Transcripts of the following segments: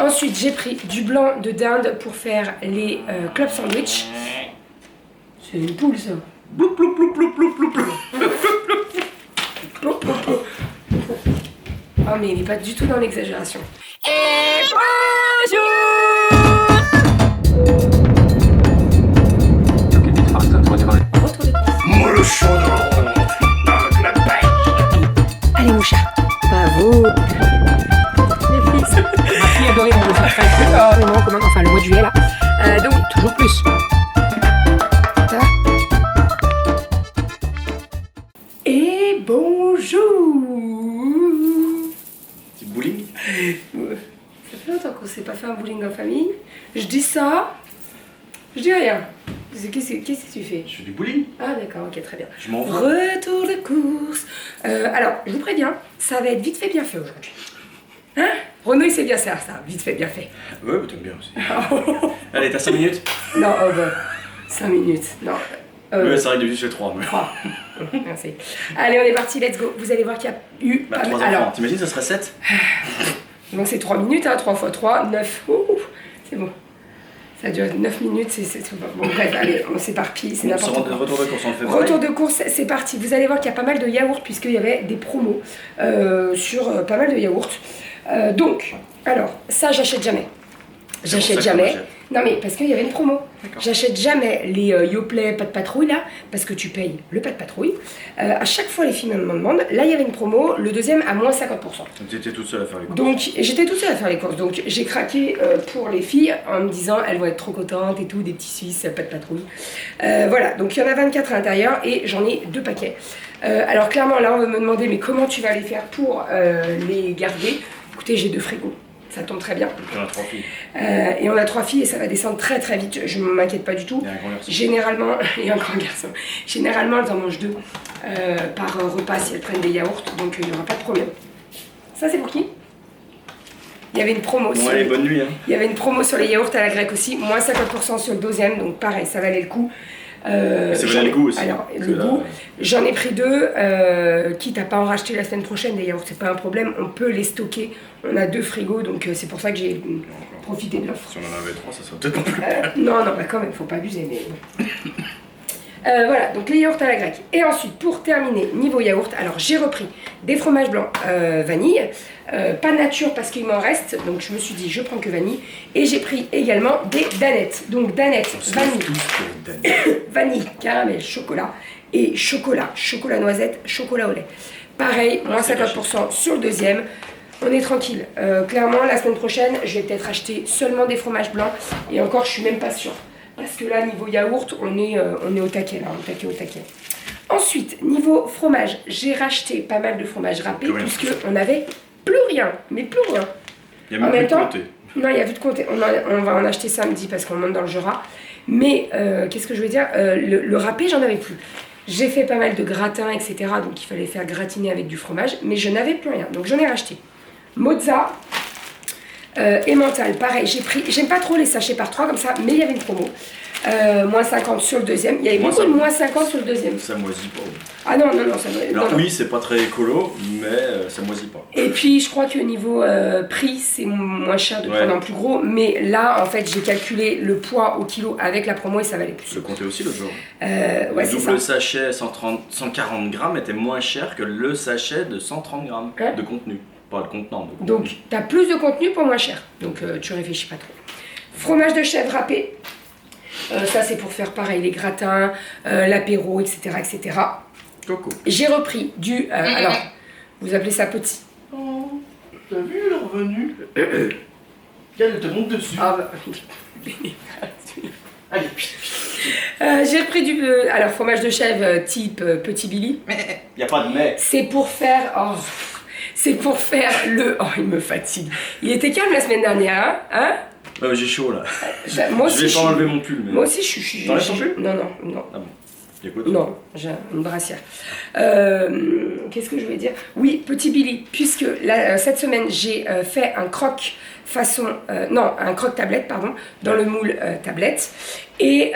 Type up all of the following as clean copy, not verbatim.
Ensuite, j'ai pris du blanc de dinde pour faire les club sandwich. C'est une poule, ça. Bloup, bloup, bloup, bloup, bloup, bloup, bloup. Oh, mais il n'est pas du tout dans l'exagération. Et bonjour! Retour de course. Moi le chaudron, avec la paille. Allez, mon chat. Pas vous. Les fils. Ma fille adorait mon dessin enfin, le mois de juillet, là. Donc, toujours plus. Ça va? Et bonjour! Petit bowling. Ça fait longtemps qu'on s'est pas fait un bowling en famille. Je dis ça, je dis rien. Qu'est-ce que tu fais? Je fais du bowling. Ah d'accord, ok, très bien. Je m'en vais. Retour de course. Alors, je vous préviens, ça va être vite fait, bien fait aujourd'hui. Hein? Renaud, il sait bien faire ça, vite fait, bien fait. Ouais, mais t'aimes bien aussi. Allez, t'as 5 minutes? Non, 5 minutes, non. Ouais, c'est vrai que d'habitude je fais 3. Mais... 3. Merci. Allez, on est parti, let's go. Vous allez voir qu'il y a eu... Bah, 3 enfants, t'imagines, ça serait 7? Donc c'est 3 minutes, hein, 3 x 3, 9. C'est bon. Ça dure 9 minutes, c'est tout. Bon, bref, allez, on s'éparpille, c'est n'importe quoi. Retour de course, on le fait. Retour de course, c'est parti. Vous allez voir qu'il y a pas mal de yaourts, puisqu'il y avait des promos sur pas mal de yaourts. Donc, alors, ça, j'achète jamais. J'achète jamais. Non, mais parce qu'il y avait une promo. J'achète jamais les Yoplait pas de patrouille là, parce que tu payes le pas de patrouille. À chaque fois, les filles me demandent. Là, il y avait une promo, le deuxième à moins 50%. Tu étais toute seule à faire les courses. Donc, j'étais toute seule à faire les courses. Donc, j'ai craqué pour les filles en me disant elles vont être trop contentes et tout, des petits Suisses, pas de patrouille. Voilà, donc il y en a 24 à l'intérieur et j'en ai 2 paquets. Alors, clairement, là, on va me demander mais comment tu vas les faire pour les garder? Écoutez, j'ai 2 frigos. Ça tombe très bien. Et puis on a 3 filles. Et on a 3 filles et ça va descendre très très vite. Je ne m'inquiète pas du tout. Il y a un grand garçon. Généralement, il y a un grand garçon. Généralement, elles en mangent 2 par repas si elles prennent des yaourts. Donc il n'y aura pas de problème. Ça, c'est pour qui? Il y avait une promo. Bon, allez, bonne nuit. Hein. Il y avait une promo sur les yaourts à la grecque aussi. Moins 50% sur le deuxième. Donc pareil, ça valait le coup. Ça valait le goût aussi. Alors, le goût, j'en ai pris 2, quitte à pas en racheter la semaine prochaine, des yaourts, c'est pas un problème, on peut les stocker. On a 2 frigos, donc c'est pour ça que j'ai profité de l'offre. Si on en avait 3, ça serait peut-être pas plus. Non, bah quand même, faut pas abuser, mais bon. Voilà, donc les yaourts à la grecque. Et ensuite, pour terminer, niveau yaourt, alors j'ai repris des fromages blancs vanille, pas nature parce qu'il m'en reste, donc je me suis dit je prends que vanille. Et j'ai pris également des danettes. Donc danettes, vanille, vanille, caramel, chocolat et chocolat noisette, chocolat au lait. Pareil, moins 50% sur le deuxième. On est tranquille. Clairement, la semaine prochaine, je vais peut-être acheter seulement des fromages blancs. Et encore, je suis même pas sûre. Parce que là, niveau yaourt, on est au taquet, là, au taquet. Ensuite, niveau fromage, j'ai racheté pas mal de fromage râpé, puisqu'on n'avait plus rien, mais plus rien. Il y a même plus de compter. Non, il y a plus de compter. On va en acheter samedi parce qu'on monte dans le Jura. Mais, qu'est-ce que je veux dire, le râpé, j'en avais plus. J'ai fait pas mal de gratins, etc. Donc, il fallait faire gratiner avec du fromage, mais je n'avais plus rien. Donc, j'en ai racheté. Mozza. Emmental, pareil, j'ai pris, j'aime pas trop les sachets par 3 comme ça, mais il y avait une promo. Moins 50 sur le deuxième, il y avait beaucoup de moins 50 sur le deuxième. Ça moisit pas. Ah non, ça alors non, oui, c'est pas très écolo, mais ça moisit pas. Et puis je crois que niveau prix, c'est moins cher de prendre en plus gros, mais là en fait j'ai calculé le poids au kilo avec la promo et ça valait plus. Je le comptais aussi l'autre jour. Ouais, le double sachet 140 grammes était moins cher que le sachet de 130 grammes de contenu. Pas le contenant. Donc, tu as plus de contenu pour moins cher. Donc, tu réfléchis pas trop. Fromage de chèvre râpé. Ça, c'est pour faire pareil, les gratins, l'apéro, etc., etc. Coco. J'ai repris du... alors, vous appelez ça petit. Oh, t'as vu, elle est revenue. Elle te monte dessus. Ah bah... Allez. J'ai repris du... alors, fromage de chèvre type Petit Billy. Mais, y a pas de mais. C'est pour faire... c'est pour faire le... Oh, il me fatigue. Il était calme la semaine dernière, hein? Ouais, j'ai chaud là. Moi aussi, je vais pas enlever mon pull. Mais... Moi aussi, je suis... T'enlèves ton pull? Non. Ah bon. Y'a quoi, toi? Non, j'ai une brassière. Qu'est-ce que je voulais dire? Oui, Petit Billy, puisque cette semaine, j'ai fait un croque façon... un croque tablette, pardon, dans le moule tablette, et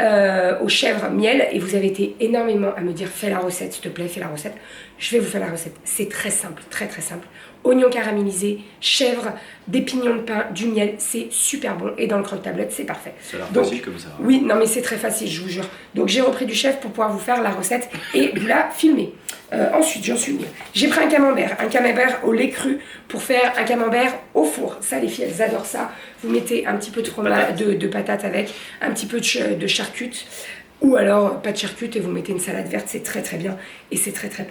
aux chèvres miel, et vous avez été énormément à me dire, fais la recette, s'il te plaît, fais la recette. Je vais vous faire la recette. C'est très simple, très très simple. oignons caramélisés, chèvre, des pignons de pain, du miel, c'est super bon. Et dans le croque-tablette, c'est parfait. Ça a l'air Donc, facile comme ça. oui, non mais c'est très facile, je vous jure. Donc j'ai repris du chef pour pouvoir vous faire la recette et vous la filmer. Ensuite, j'en suis venue. J'ai pris un camembert au lait cru pour faire un camembert au four. Ça, les filles, elles adorent ça. Vous mettez un petit peu de fromage, de patates avec, un petit peu de charcute, ou alors pas de charcute et vous mettez une salade verte, c'est très très bien et c'est très très bon.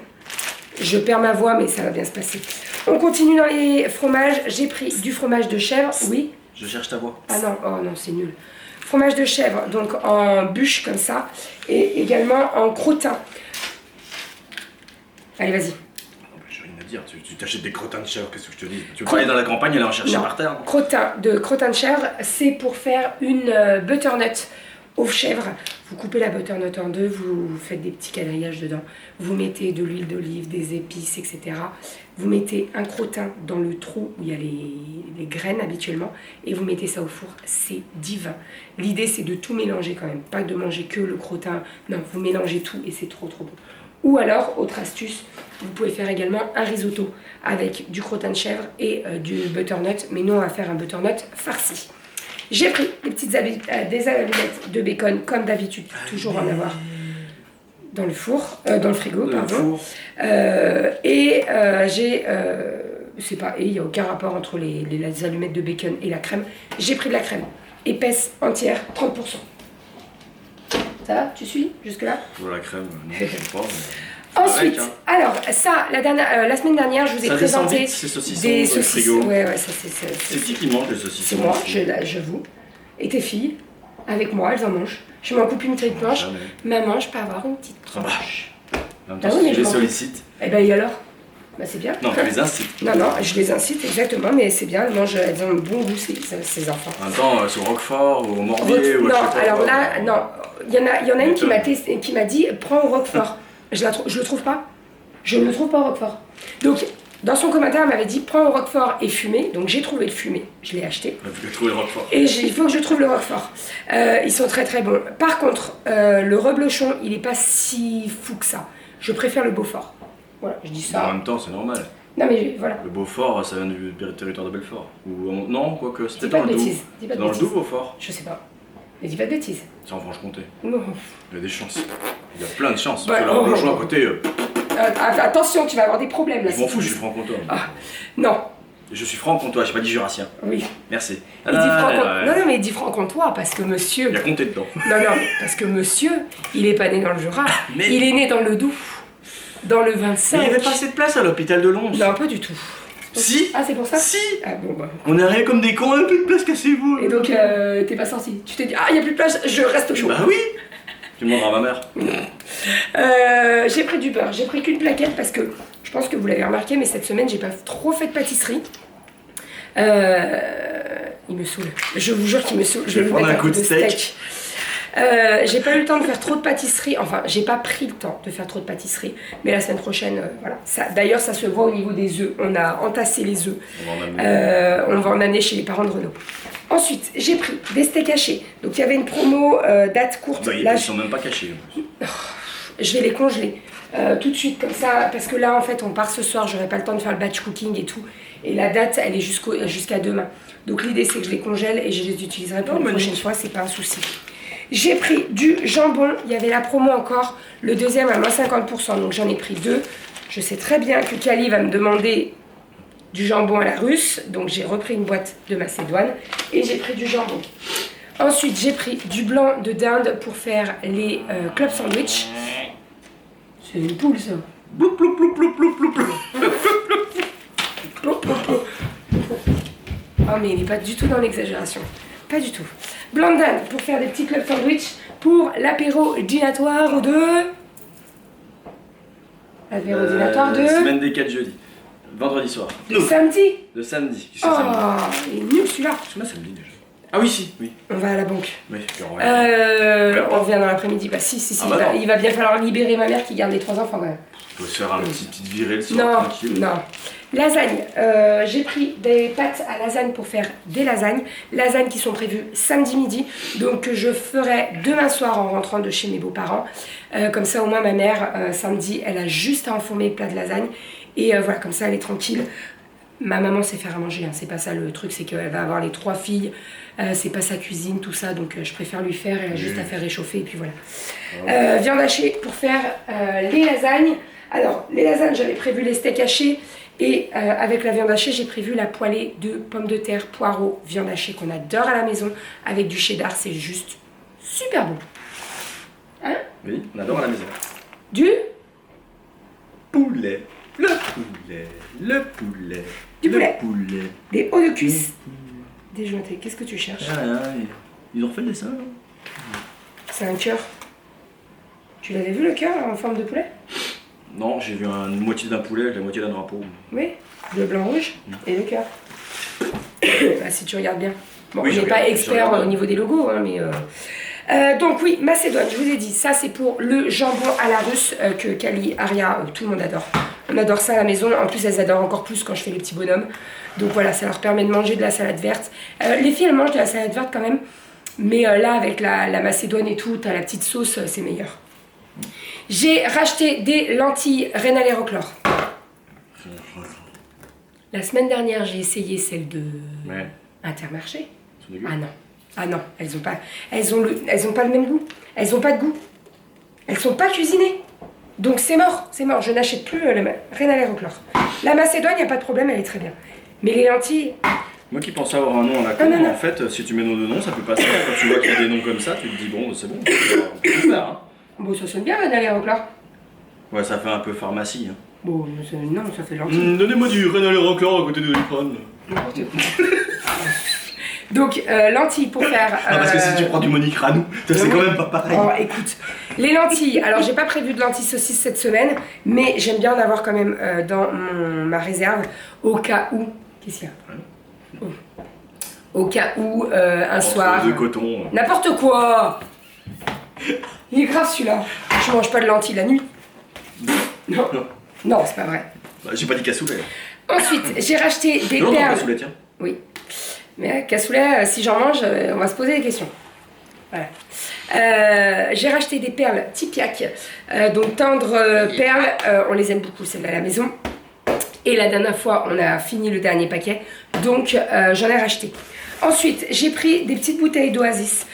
Je perds ma voix, mais ça va bien se passer. On continue dans les fromages. J'ai pris du fromage de chèvre, oui. Je cherche ta voix. Ah non, oh non, c'est nul. Fromage de chèvre, donc en bûche comme ça, et également en crottin. Allez, vas-y. J'ai rien à dire, tu t'achètes des crottins de chèvre, qu'est-ce que je te dis? Tu veux pas aller dans la campagne et aller en chercher par terre? Crottin de chèvre, c'est pour faire une butternut aux chèvres. Vous coupez la butternut en deux, vous faites des petits quadrillages dedans, vous mettez de l'huile d'olive, des épices, etc. Vous mettez un crottin dans le trou où il y a les graines habituellement et vous mettez ça au four, c'est divin. L'idée c'est de tout mélanger quand même, pas de manger que le crottin, non, vous mélangez tout et c'est trop trop bon. Ou alors, autre astuce, vous pouvez faire également un risotto avec du crottin de chèvre et du butternut, mais nous on va faire un butternut farci. J'ai pris des allumettes de bacon, comme d'habitude, toujours en avoir dans le four, dans le frigo, pardon. Et il n'y a aucun rapport entre les allumettes de bacon et la crème. J'ai pris de la crème épaisse, entière, 30%. Ça va, tu suis jusque-là? Pour la crème, non, je sais pas. Ensuite, alors ça, la semaine dernière, je vous ai présenté vite, ces saucissons des dans le saucisses. frigo. Ouais, ça C'est qui mange les saucissons? C'est moi, j'avoue. Et tes filles, avec moi, elles en mangent. Je m'en coupe une petite tranche. Maman, je peux avoir une petite tranche. En même temps, si tu les sollicites. Eh ben, et alors? Bah, c'est bien. Non, tu les incites. Non, je les incite exactement, mais c'est bien, elles ont un bon goût, ces enfants. En même temps, sur Roquefort ou au Morbier ou non, je sais pas. alors là, non. Il y en a une qui m'a dit prends au Roquefort. Je le trouve pas. Je ne le trouve pas au Roquefort. Donc, dans son commentaire, elle m'avait dit prends au Roquefort et fumé. Donc, j'ai trouvé le fumé. Je l'ai acheté. Tu as trouvé le Roquefort. Et il faut que je trouve le Roquefort. Ils sont très très bons. Par contre, le reblochon, il n'est pas si fou que ça. Je préfère le Beaufort. Voilà, je dis ça. En même temps, c'est normal. Non, mais voilà. Le Beaufort, ça vient du territoire de Belfort. Ou, non, quoique, c'était pas dans de le Doubs. bêtises. C'est dans le Doubs, Beaufort. Je sais pas. Mais dis pas de bêtises. C'est en Franche-Comté. Non. Il y a des chances. Il y a plein de chances. Bah, Parce que là, le rejoint à côté. Attention, tu vas avoir des problèmes là. Je m'en fous, je suis franc-comtois. Ah, non. Je suis franc-comtois, j'ai pas dit jurassien. Oui. Merci. Il dit non, mais il dit franc-comtois parce que monsieur. Il y a compté dedans. Non, parce que monsieur, il est pas né dans le Jura. Mais... Il est né dans le Doubs. Dans le 25. Mais il n'y avait pas assez de place à l'hôpital de Lons. Non, pas du tout. Si. Ah, c'est pour ça? Si. Ah bon, bah. On est rien comme des cons, on a plus de place, cassez-vous. Et donc, t'es pas sorti. Tu t'es dit, ah, il n'y a plus de place, je reste au chaud. Bah oui. Tu demanderas à ma mère. J'ai pris du beurre. J'ai pris qu'une plaquette parce que je pense que vous l'avez remarqué, mais cette semaine, j'ai pas trop fait de pâtisserie. Il me saoule. Je vous jure qu'il me saoule. Je vais lui mettre un coup de steak. J'ai pas eu le temps de faire trop de pâtisserie, enfin j'ai pas pris le temps de faire trop de pâtisserie, mais la semaine prochaine, voilà. D'ailleurs ça se voit au niveau des œufs, on a entassé les œufs, on va en amener chez les parents de Renaud. Ensuite j'ai pris des steaks hachés, donc il y avait une promo date courte. Bah, ils sont même pas cachés. Je vais les congeler tout de suite comme ça, parce que là en fait on part ce soir, j'aurai pas le temps de faire le batch cooking et tout, et la date elle est jusqu'à demain. Donc l'idée c'est que je les congèle et je les utiliserai pour la prochaine fois, c'est pas un souci. J'ai pris du jambon, il y avait la promo encore, le deuxième à moins 50%, donc j'en ai pris deux. Je sais très bien que Kali va me demander du jambon à la russe, donc j'ai repris une boîte de Macédoine et j'ai pris du jambon. Ensuite, j'ai pris du blanc de dinde pour faire les club sandwich. C'est une poule ça. Bloup, bloup, bloup, bloup, bloup, bloup, bloup. Oh mais il n'est pas du tout dans l'exagération. Pas du tout. Blanc de dinde pour faire des petits club sandwich pour l'apéro dînatoire de... L'apéro dînatoire de... Semaine des 4 jeudis. Vendredi soir. De samedi. De samedi. Oh, il est nul celui-là. C'est moi samedi déjà. Ah oui, si, oui. On va à la banque. Oui, puis on revient dans l'après-midi. Bah si, il va bien falloir libérer ma mère qui garde les 3 enfants quand même. On peut se faire une petite virée le soir, tranquille. Non. Lasagne. J'ai pris des pâtes à lasagne pour faire des lasagnes. Lasagnes qui sont prévues samedi midi. Donc je ferai demain soir en rentrant de chez mes beaux-parents. Comme ça au moins ma mère, samedi, elle a juste à enfourner le plat de lasagne. Et voilà, comme ça elle est tranquille. ma maman sait faire à manger, hein, c'est pas ça le truc, c'est qu'elle va avoir les 3 filles, c'est pas sa cuisine, tout ça, donc je préfère lui faire, elle a juste à faire réchauffer, et puis voilà. Viande hachée pour faire les lasagnes. Alors, les lasagnes, j'avais prévu les steaks hachés, et avec la viande hachée, j'ai prévu la poêlée de pommes de terre, poireaux, viande hachée qu'on adore à la maison, avec du cheddar, c'est juste super bon. Hein? Oui, on adore à la maison. Du poulet, le poulet, le poulet, du poulet, poulet. Des hauts de cuisse, déjointés. Qu'est-ce que tu cherches? Ils ont refait le dessin, là. C'est un cœur. Tu l'avais vu le cœur en forme de poulet? Non, j'ai vu une moitié d'un poulet avec la moitié d'un drapeau. Oui, le blanc rouge et le cœur. Bah, si tu regardes bien. Bon, oui, on n'est pas expert au niveau des logos, hein, mais... donc oui, Macédoine, je vous ai dit, ça c'est pour le jambon à la russe que Kali, Aria, tout le monde adore. On adore ça à la maison, en plus elles adorent encore plus quand je fais les petits bonhommes. Donc voilà, ça leur permet de manger de la salade verte. Les filles elles mangent de la salade verte quand même, mais là avec la Macédoine et tout, t'as la petite sauce, c'est meilleur. J'ai racheté des lentilles Rénal et Roquelaure. La semaine dernière, j'ai essayé celle de Intermarché. Ah non, elles ont pas le même goût. Elles ont pas de goût. Elles sont pas cuisinées. Donc c'est mort. Je n'achète plus le Rénal et Roquelaure. La Macédoine, y a pas de problème, elle est très bien. Mais les lentilles... Moi qui pensais avoir un nom à la con, en fait, si tu mets nos deux noms, ça peut passer. Quand tu vois qu'il y a des noms comme ça, tu te dis bon, c'est bon, on peut faire, hein. Bon, ça sonne bien Rénal et Roquelaure. Ouais, ça fait un peu pharmacie, hein. Bon, non, ça fait lentilles. Donnez-moi du Rénal et Roquelaure à côté de Doliprane. Donc, lentilles pour faire... parce que si tu prends du Monique Ranou, c'est quand même pas pareil. Oh, écoute, les lentilles, alors j'ai pas prévu de lentilles saucisses cette semaine, mais j'aime bien en avoir quand même dans ma réserve, au cas où... Qu'est-ce qu'il y a? Au cas où, un soir... de coton. N'importe quoi. Il est grave celui-là. Je mange pas de lentilles la nuit. Non, c'est pas vrai. Bah, j'ai pas dit cassoulet. Ensuite, j'ai racheté des perles... cassoulet, tiens. Oui. Mais cassoulet, si j'en mange, on va se poser des questions. Voilà. J'ai racheté des perles Tipiak. Donc tendres perles, on les aime beaucoup, celles-là à la maison. Et la dernière fois, on a fini le dernier paquet. Donc j'en ai racheté. Ensuite, j'ai pris des petites bouteilles d'Oasis.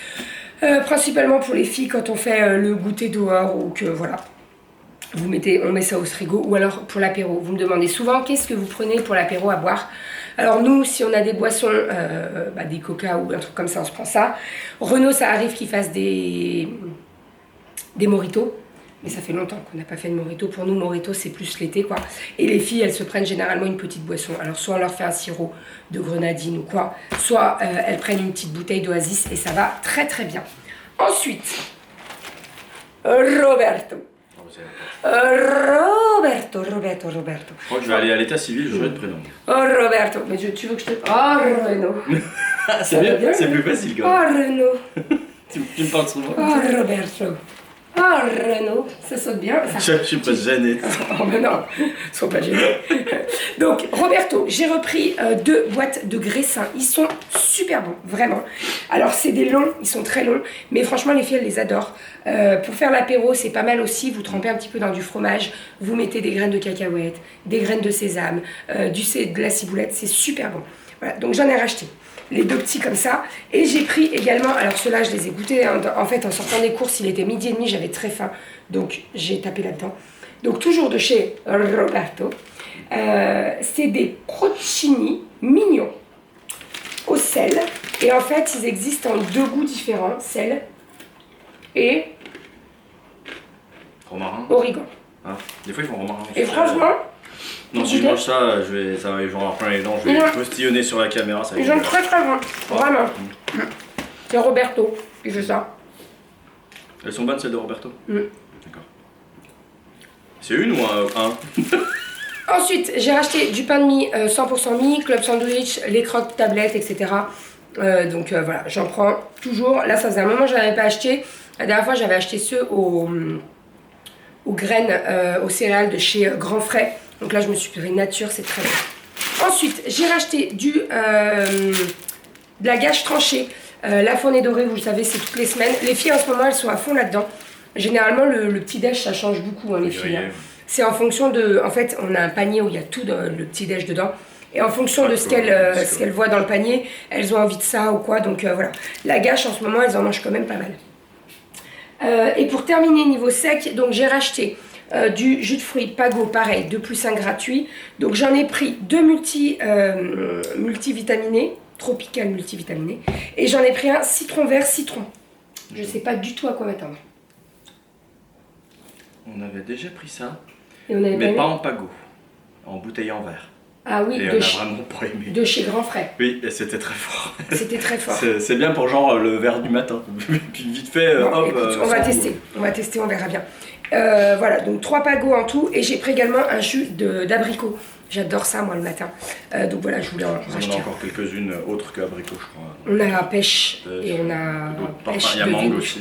Principalement pour les filles quand on fait le goûter dehors ou que voilà. On met ça au frigo ou alors pour l'apéro. Vous me demandez souvent qu'est-ce que vous prenez pour l'apéro à boire. Alors nous, si on a des boissons, des coca ou un truc comme ça, on se prend ça. Renaud, ça arrive qu'il fasse des mojitos. Mais ça fait longtemps qu'on n'a pas fait de mojito. Pour nous, mojito, c'est plus l'été, quoi. Et les filles, elles se prennent généralement une petite boisson. Alors soit on leur fait un sirop de grenadine ou quoi, soit elles prennent une petite bouteille d'Oasis et ça va très très bien. Ensuite, Roberto. Roberto. Je crois que je vais aller à l'état civil, je vais te prénom. Oh Roberto, mais tu veux que je te... Oh Renaud. C'est bien, c'est plus facile quand même. Oh Renaud. Tu me parles souvent. Oh Roberto. Oh Renaud, ça saute bien. Je suis pas gêné. Oh ben non, sois pas gêné. Donc Roberto, j'ai repris 2 boîtes de graissins. Ils sont super bons, vraiment. Alors c'est des longs, ils sont très longs, mais franchement les filles elles les adorent. Pour faire l'apéro, c'est pas mal aussi. Vous trempez un petit peu dans du fromage, vous mettez des graines de cacahuètes, des graines de sésame, de la ciboulette, c'est super bon. Voilà, donc j'en ai racheté. Les 2 petits comme ça. Et j'ai pris également, alors ceux-là je les ai goûtés, hein, en fait en sortant des courses il était 12h30, j'avais très faim, donc j'ai tapé là-dedans. Donc toujours de chez Roberto, c'est des crocchini mignons au sel. Et en fait ils existent en 2 goûts différents, sel et romarin. Origan. Ah, des fois ils font romarin. Et franchement... Non, si je mange ça, je vais avoir plein les dents, je vais postillonner sur la caméra. Ça ils sont très très bons, vraiment. C'est Roberto qui fait ça. Elles sont bonnes celles de Roberto? D'accord. C'est une ou un? Ensuite, j'ai racheté du pain de mie 100% mie, club sandwich, les croques tablettes, etc. Donc voilà, j'en prends toujours. Là, ça faisait un moment que je n'avais pas acheté. La dernière fois, j'avais acheté ceux aux graines, aux céréales de chez Grand Frais. Donc là, je me suis pris nature, c'est très bon. Ensuite, j'ai racheté de la gâche tranchée. La fournée dorée, vous le savez, c'est toutes les semaines. Les filles, en ce moment, elles sont à fond là-dedans. Généralement, le petit-déj, ça change beaucoup, hein, les filles. Hein. C'est en fonction de... En fait, on a un panier où il y a tout le petit-déj dedans. Et en fonction de ce qu'elles voient dans le panier, elles ont envie de ça ou quoi. Donc voilà. La gâche, en ce moment, elles en mangent quand même pas mal. Et pour terminer niveau sec, donc j'ai racheté du jus de fruits Pago, pareil, 2+1 gratuit. Donc j'en ai pris 2 multivitaminés, tropical multivitaminés. Et j'en ai pris un citron vert citron. Je sais pas du tout à quoi m'attendre. On avait déjà pris ça, Et on avait mais pas en Pago, en bouteille en verre. Ah oui, et on a vraiment pas aimé. De chez Grand Frais. Oui, et c'était très fort. C'était très fort. C'est bien pour genre le verre du matin. Puis vite fait, bon, hop. écoute, on va tester. On va tester, on verra bien. Voilà, donc 3 Pagos en tout. Et j'ai pris également un jus d'abricot. J'adore ça, moi, le matin. Donc voilà, je voulais en racheter. On a encore quelques-unes autres qu'abricot, je crois. On a la pêche et on a pêche. Il y a mangue aussi.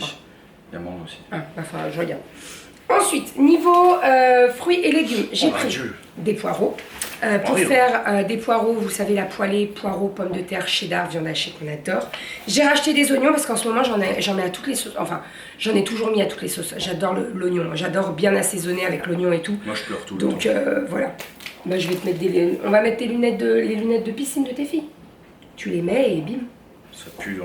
Il y a mangue aussi. Ah, enfin, je regarde. Ensuite, niveau fruits et légumes, j'ai pris des poireaux. Pour faire des poireaux, vous savez, la poêlée, poireaux, pommes de terre, cheddar, viande hachée qu'on adore. J'ai racheté des oignons parce qu'en ce moment, j'en mets à toutes les sauces. Enfin, j'en ai toujours mis à toutes les sauces. J'adore l'oignon. J'adore bien assaisonner avec l'oignon et tout. Moi, je pleure tout le temps. Donc, voilà. Bah, je vais te mettre on va mettre les lunettes de piscine de tes filles. Tu les mets et bim. Ça pue de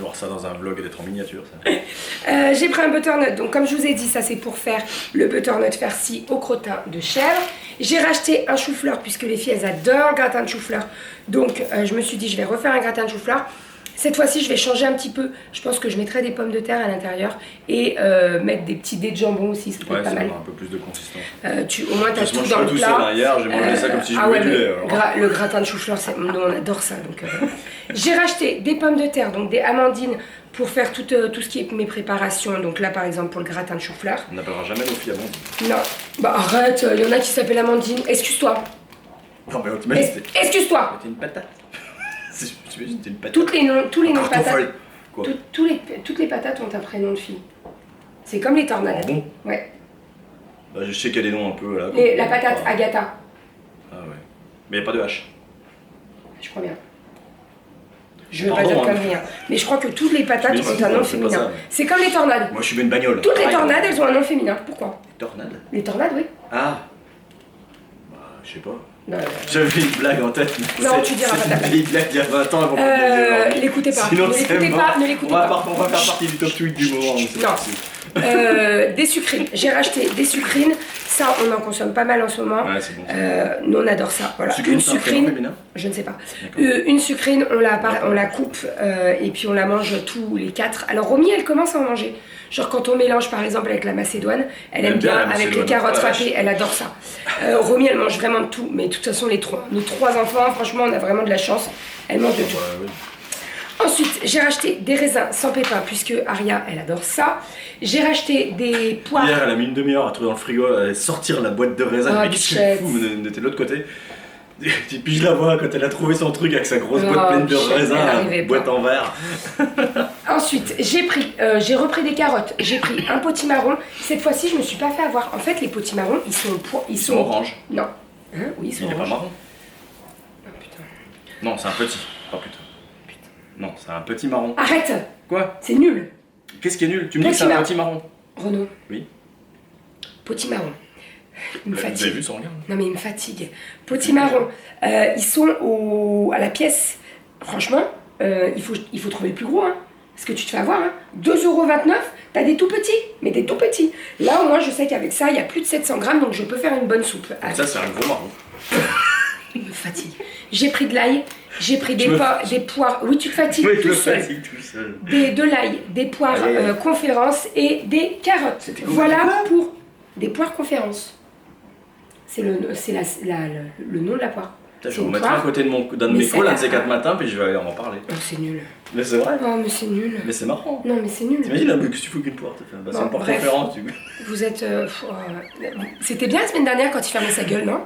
voir ça dans un vlog et d'être en miniature, ça. J'ai pris un butternut, donc comme je vous ai dit, ça c'est pour faire le butternut farci au crottin de chèvre. J'ai racheté un chou-fleur, puisque les filles elles adorent le gratin de chou-fleur. Donc je me suis dit, je vais refaire un gratin de chou-fleur. Cette fois-ci, je vais changer un petit peu. Je pense que je mettrai des pommes de terre à l'intérieur et mettre des petits dés de jambon aussi, ça peut être pas mal. Un peu plus de consistance. Au moins, tu as tout dans le plat. Hier, j'ai mangé ça comme si je buvais du lait. Le gratin de chou-fleur, nous on adore ça. J'ai racheté des pommes de terre, donc des amandines pour faire tout ce qui est mes préparations. Donc là, par exemple, pour le gratin de chou-fleur. On n'appellera jamais nos filles Amandine. Non, bah arrête, il y en a qui s'appellent Amandine. Excuse-toi. Non, mais t'imagines, excuse-toi. T'es une patate. T'es une patate. Tous les noms de patates. Quoi Toutes les patates ont un prénom de fille. C'est comme les tornades. Ah bon? Ouais. Bah, je sais qu'il y a des noms un peu là. La patate Agatha. Ah ouais. Mais il n'y a pas de H. Je crois bien. Je veux pas dire comme rien. Mais je crois que toutes les patates ont un nom féminin. C'est comme les tornades. Moi je suis une bagnole. Toutes les tornades, elles ont un nom féminin. Pourquoi? Les tornades? Les tornades, oui. Ah. Bah, je sais pas. Non. J'avais une blague en tête. Non, tu diras pas ta blague. Une blague il y a 20 ans, l'écoutez pas. Sinon, ne l'écoutez pas, ne l'écoutez pas. On va faire partie du top tweet du moment. Non. Des sucrines. J'ai racheté des sucrines. Ça, on en consomme pas mal en ce moment. Ouais, c'est bon. Nous, on adore ça. Voilà. Sucrine, une sucrine. Je ne sais pas. Une sucrine, on la coupe et puis on la mange tous les 4. Alors, Romy, elle commence à en manger. Genre quand on mélange par exemple avec la macédoine, elle aime bien avec les carottes râpées, elle adore ça. Romy, elle mange vraiment de tout, mais de toute façon, nos 3 enfants, franchement, on a vraiment de la chance. Elle mange de tout. Oui. Ensuite, j'ai racheté des raisins sans pépins, puisque Aria, elle adore ça. J'ai racheté des poires. Hier, elle a mis une demi-heure à trouver dans le frigo, à sortir la boîte de raisins. Mais qu'est-ce qu'elle fout? On était de l'autre côté. Et puis je la vois quand elle a trouvé son truc avec sa grosse boîte pleine de raisins, boîte en verre. Ensuite, j'ai repris des carottes. J'ai pris un potimarron. Cette fois-ci, je me suis pas fait avoir. En fait, les potimarrons, ils sont orange. Non. Hein? Oui, ils sont orange. Il est pas marron. Oh, putain. Non, c'est un petit. Oh putain. Non, c'est un petit marron. Arrête. Quoi? C'est nul. Qu'est-ce qui est nul? Tu me dis que c'est un petit marron. Renaud. Oui. Potimarron. Il me fatigue. Vous avez vu son regard? Non mais il me fatigue. Potimarron. Ils sont à la pièce. Franchement, il faut trouver le plus gros. Hein. Parce que tu te fais avoir. Hein. 2,29 €, t'as des tout petits. Mais des tout petits. Là au moins je sais qu'avec ça, il y a plus de 700 grammes. Donc je peux faire une bonne soupe. Ça c'est un gros marron. Il me fatigue. J'ai pris de l'ail. J'ai pris des poires. Oui, tu te fatigues tout seul. De l'ail, des poires conférence et des carottes. Voilà pour des poires conférence. C'est le nom de la poire. Je vais vous mettre à côté d'un de mes calls un de ces 4 matins, puis je vais aller en parler. Oh, c'est nul. Mais c'est vrai. Oh, mais c'est nul. Mais c'est marrant. Non, mais c'est nul. T'imagines un truc que tu fous qu'une poire? C'est une poire conférence. Vous êtes. C'était bien la semaine dernière quand il fermait sa gueule, non?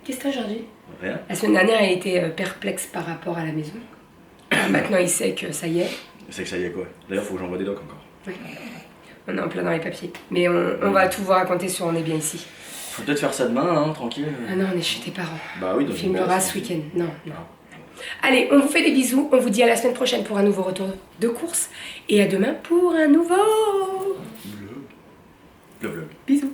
Qu'est-ce que t'as, Georgie? Rien. La semaine dernière, il était perplexe par rapport à la maison. Maintenant, il sait que ça y est. Il sait que ça y est, quoi. D'ailleurs, faut que j'envoie des docs encore. Oui. On est en plein dans les papiers. Mais on va tout vous raconter sur On est bien ici. Faut peut-être faire ça demain, hein, tranquille. Ah non, on est chez tes parents. Bah oui, donc on filmera ce week-end. Non. Allez, on vous fait des bisous. On vous dit à la semaine prochaine pour un nouveau retour de course. Et à demain pour un nouveau... Le vlog. Bisous.